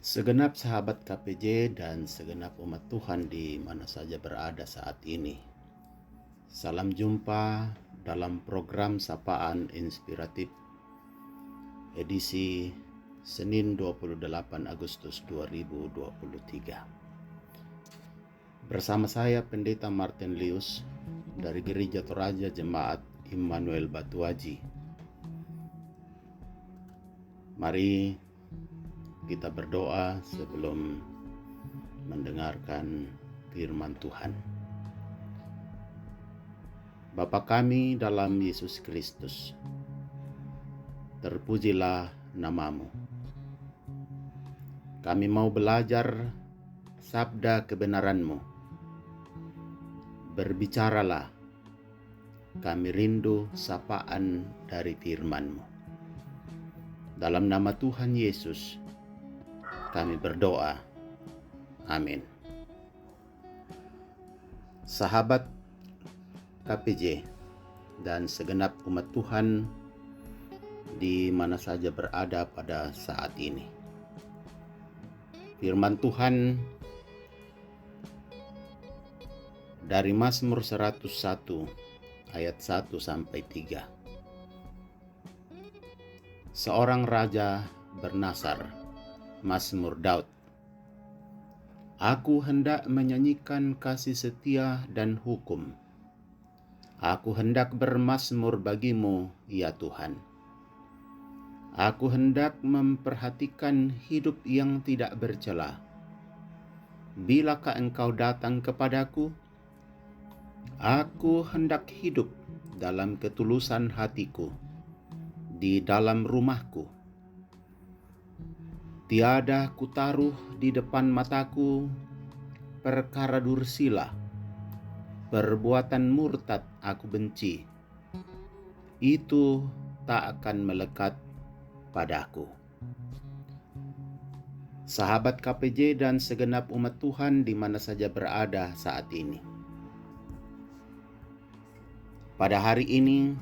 Segenap sahabat KPJ dan segenap umat Tuhan di mana saja berada saat ini. Salam jumpa dalam program Sapaan Inspiratif edisi Senin 28 Agustus 2023. Bersama saya Pendeta Martin Lius dari Gereja Toraja Jemaat Immanuel Batuaji. Mari kita berdoa sebelum mendengarkan firman Tuhan. Bapa kami dalam Yesus Kristus, terpujilah namamu. Kami mau belajar sabda kebenaran-Mu. Berbicaralah, kami rindu sapaan dari firman-Mu. Dalam nama Tuhan Yesus, kami berdoa. Amin. Sahabat KPJ dan segenap umat Tuhan di mana saja berada pada saat ini. Firman Tuhan dari Mazmur 101 ayat 1 sampai 3. Seorang raja bernasar, Mazmur Daud. Aku hendak menyanyikan kasih setia dan hukum. Aku hendak bermazmur bagimu, ya Tuhan. Aku hendak memperhatikan hidup yang tidak bercela. Bilakah engkau datang kepadaku? Aku hendak hidup dalam ketulusan hatiku, di dalam rumahku. Tiada kutaruh di depan mataku perkara dursila, perbuatan murtad aku benci. Itu tak akan melekat padaku. Sahabat KPJ dan segenap umat Tuhan di mana saja berada saat ini. Pada hari ini,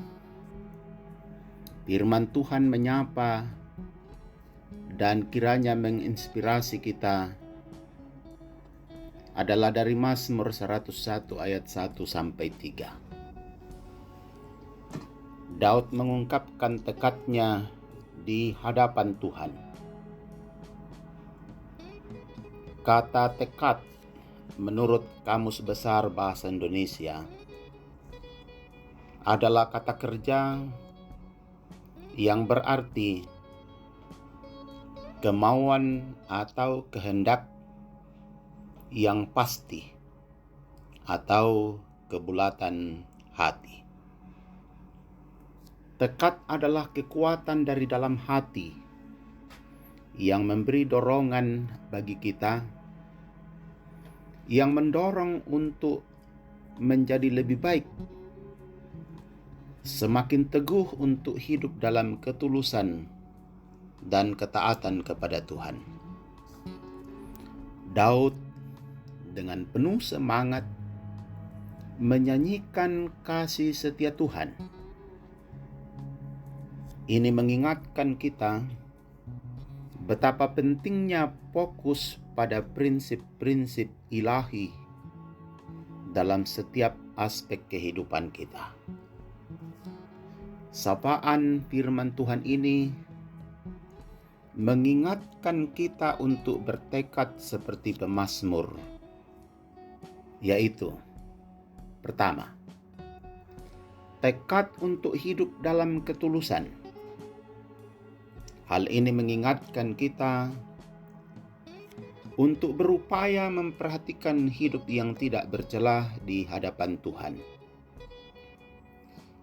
firman Tuhan menyapa dan kiranya menginspirasi kita adalah dari Mazmur 101 ayat 1 sampai 3. Daud mengungkapkan tekadnya di hadapan Tuhan. Kata tekad menurut Kamus Besar Bahasa Indonesia adalah kata kerja yang berarti kemauan atau kehendak yang pasti atau kebulatan hati. Tekad adalah kekuatan dari dalam hati yang memberi dorongan bagi kita, yang mendorong untuk menjadi lebih baik, semakin teguh untuk hidup dalam ketulusan dan ketaatan kepada Tuhan. Daud dengan penuh semangat menyanyikan kasih setia Tuhan. Ini mengingatkan kita betapa pentingnya fokus pada prinsip-prinsip ilahi dalam setiap aspek kehidupan kita. Sapaan firman Tuhan ini mengingatkan kita untuk bertekad seperti pemazmur, yaitu pertama, tekad untuk hidup dalam ketulusan. Hal ini mengingatkan kita untuk berupaya memperhatikan hidup yang tidak bercelah di hadapan Tuhan.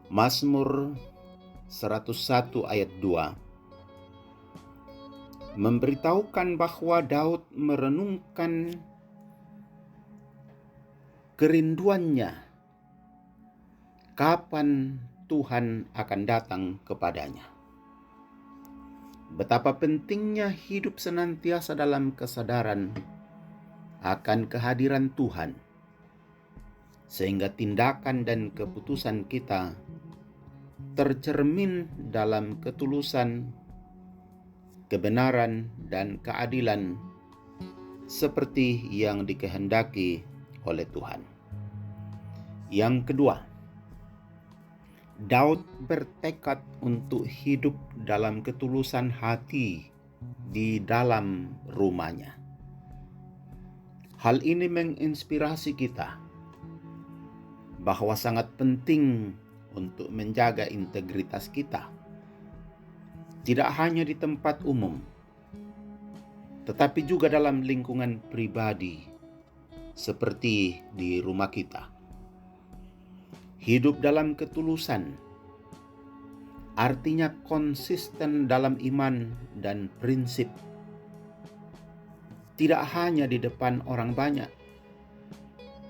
Mazmur 101 ayat 2 memberitahukan bahwa Daud merenungkan kerinduannya kapan Tuhan akan datang kepadanya. Betapa pentingnya hidup senantiasa dalam kesadaran akan kehadiran Tuhan, sehingga tindakan dan keputusan kita tercermin dalam ketulusan kebenaran, dan keadilan seperti yang dikehendaki oleh Tuhan. Yang kedua, Daud bertekad untuk hidup dalam ketulusan hati di dalam rumahnya. Hal ini menginspirasi kita bahwa sangat penting untuk menjaga integritas kita, tidak hanya di tempat umum, tetapi juga dalam lingkungan pribadi, seperti di rumah kita. Hidup dalam ketulusan artinya konsisten dalam iman dan prinsip, tidak hanya di depan orang banyak,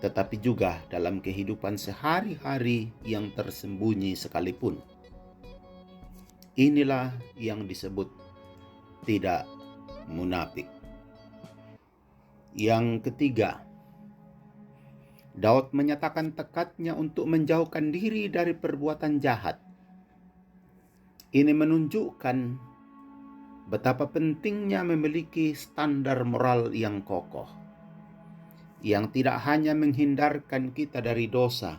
tetapi juga dalam kehidupan sehari-hari yang tersembunyi sekalipun. Inilah yang disebut tidak munafik. Yang ketiga, Daud menyatakan tekadnya untuk menjauhkan diri dari perbuatan jahat. Ini menunjukkan betapa pentingnya memiliki standar moral yang kokoh, yang tidak hanya menghindarkan kita dari dosa,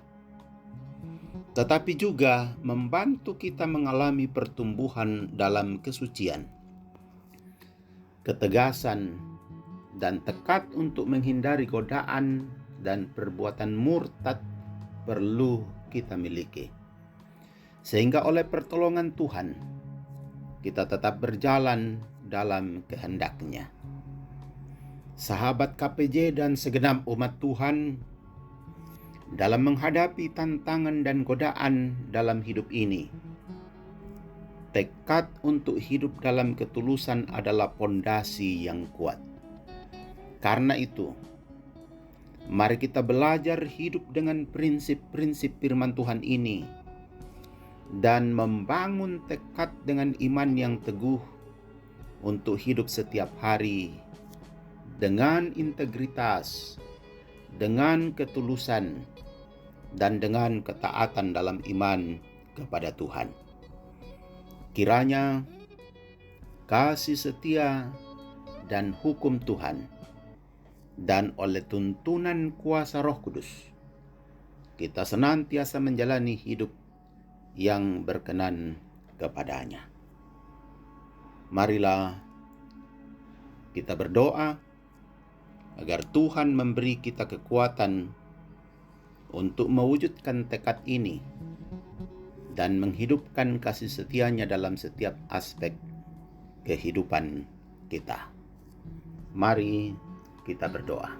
tetapi juga membantu kita mengalami pertumbuhan dalam kesucian. Ketegasan dan tekad untuk menghindari godaan dan perbuatan murtad perlu kita miliki, sehingga oleh pertolongan Tuhan kita tetap berjalan dalam kehendak-Nya. Sahabat KPJ dan segenap umat Tuhan, dalam menghadapi tantangan dan godaan dalam hidup ini, tekad untuk hidup dalam ketulusan adalah pondasi yang kuat. Karena itu, mari kita belajar hidup dengan prinsip-prinsip firman Tuhan ini dan membangun tekad dengan iman yang teguh untuk hidup setiap hari dengan integritas, dengan ketulusan, dan dengan ketaatan dalam iman kepada Tuhan. Kiranya kasih setia dan hukum Tuhan dan oleh tuntunan kuasa Roh Kudus, kita senantiasa menjalani hidup yang berkenan kepada-Nya. Marilah kita berdoa agar Tuhan memberi kita kekuatan untuk mewujudkan tekad ini dan menghidupkan kasih setia-Nya dalam setiap aspek kehidupan kita. Mari kita berdoa.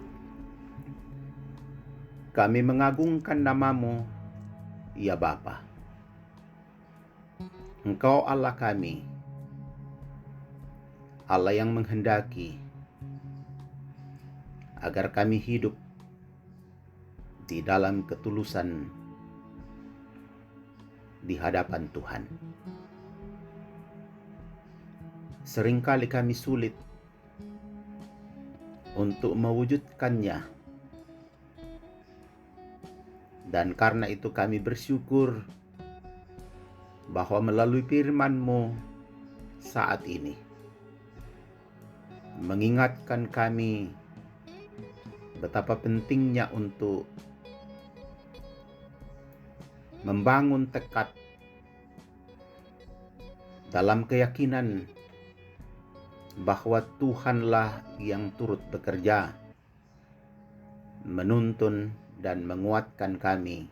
Kami mengagungkan nama-Mu, ya Bapa. Engkau Allah kami, Allah yang menghendaki agar kami hidup di dalam ketulusan di hadapan Tuhan. Seringkali kami sulit untuk mewujudkannya, dan karena itu kami bersyukur bahwa melalui firman-Mu saat ini mengingatkan kami betapa pentingnya untuk membangun tekad dalam keyakinan bahwa Tuhanlah yang turut bekerja, menuntun dan menguatkan kami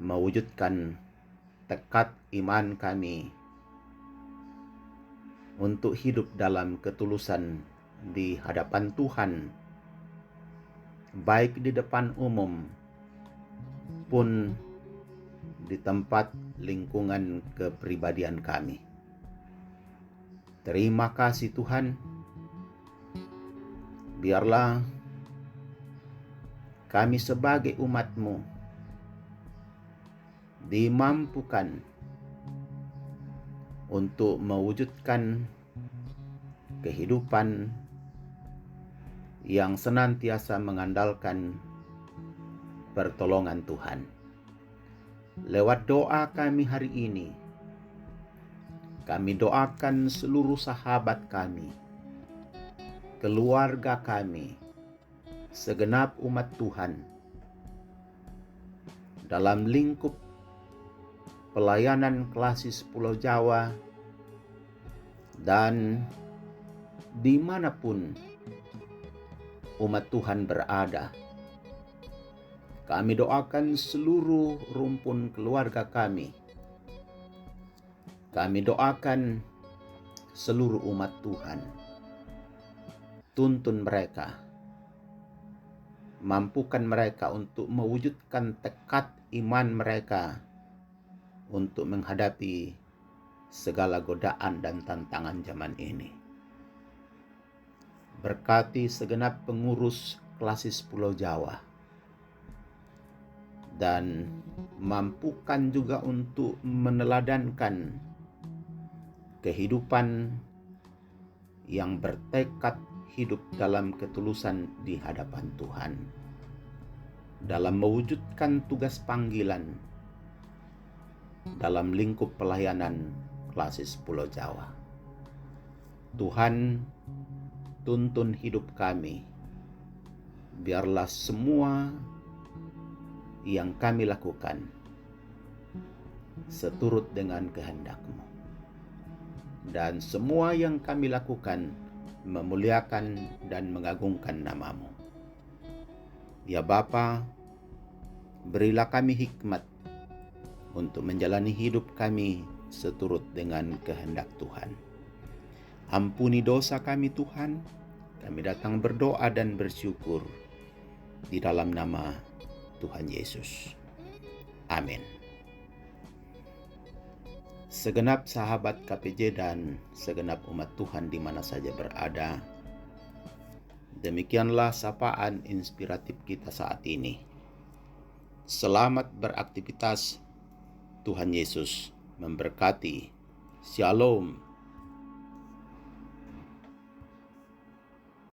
mewujudkan tekad iman kami untuk hidup dalam ketulusan di hadapan Tuhan, baik di depan umum pun di tempat lingkungan kepribadian kami. Terima kasih Tuhan. Biarlah kami sebagai umat-Mu dimampukan untuk mewujudkan kehidupan yang senantiasa mengandalkan pertolongan Tuhan. Lewat doa kami hari ini, Kami doakan seluruh sahabat kami, keluarga kami, segenap umat Tuhan dalam lingkup pelayanan Klasis Pulau Jawa dan dimanapun umat Tuhan berada. Kami doakan seluruh rumpun keluarga kami. Kami doakan seluruh umat Tuhan. Tuntun mereka, mampukan mereka untuk mewujudkan tekad iman mereka untuk menghadapi segala godaan dan tantangan zaman ini. Berkati segenap pengurus Klasis Pulau Jawa dan mampukan juga untuk meneladankan kehidupan yang bertekad hidup dalam ketulusan di hadapan Tuhan, dalam mewujudkan tugas panggilan dalam lingkup pelayanan Klasis Pulau Jawa. Tuhan, tuntun hidup kami, biarlah semua yang kami lakukan seturut dengan kehendak-Mu, dan semua yang kami lakukan memuliakan dan mengagungkan nama-Mu. Ya Bapa, berilah kami hikmat untuk menjalani hidup kami seturut dengan kehendak Tuhan. Ampuni dosa kami Tuhan, kami datang berdoa dan bersyukur di dalam nama Tuhan Yesus. Amin. Segenap sahabat KPJ dan segenap umat Tuhan di mana saja berada, demikianlah sapaan inspiratif kita saat ini. Selamat beraktivitas. Tuhan Yesus memberkati. Shalom.